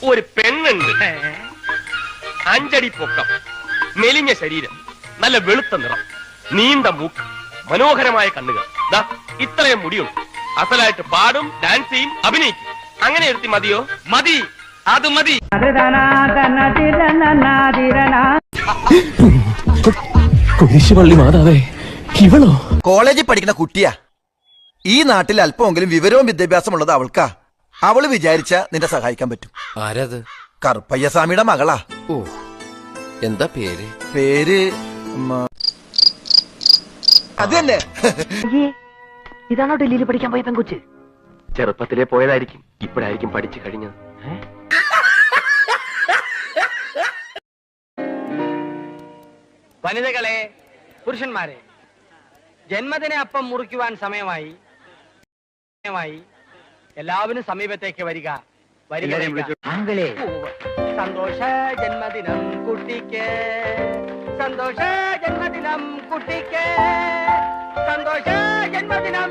ഒരു പെണ്ണുണ്ട്. 5 അടി പൊക്കം, മെലിഞ്ഞ ശരീരം, നല്ല വെളുത്ത നിറം, നീണ്ട മൂക്ക്, മനോഹരമായ കണ്ണുകൾ, ദാ ഇത്രയും മുടിയുണ്ട്. അസലായിട്ട് പാടും, ഡാൻസ് ചെയ്യും, അഭിനയിക്കും. അങ്ങനെ എടുത്തി മതിയോ? മതി, അത് മതി. കുരിശുപള്ളി മാതാവേ, ഇവളോ? കോളേജിൽ പഠിക്കുന്ന കുട്ടിയാ. ഈ നാട്ടിൽ അല്പമെങ്കിലും വിവരവും വിദ്യാഭ്യാസം ഉള്ളത് അവൾക്കാ. അവള് വിചാരിച്ച നിന്നെ സഹായിക്കാൻ പറ്റും. ആരത്? കറുപ്പയ്യസ്വാമിയുടെ മകളാ. ഓ, എന്താ പേര്? പേര് അത് തന്നെ. ഇതാണോ ഡൽഹിയിൽ പഠിക്കാൻ പോയ പെൺകൊച്ച്? ചെറുപ്പത്തിലേ പോയതായിരിക്കും, ഇപ്പോഴായിരിക്കും പഠിച്ചു കഴിഞ്ഞത്. വനിതകളെ, പുരുഷന്മാരെ, ജന്മദിന അപ്പം മുറിക്കുവാൻ സമയമായി. എല്ലാവരും സമീപത്തേക്ക് വരിക. സന്തോഷ ജന്മദിനം കുട്ടിക്ക്, സന്തോഷ ജന്മദിനം കുട്ടിക്ക്, സന്തോഷ ജന്മദിനം.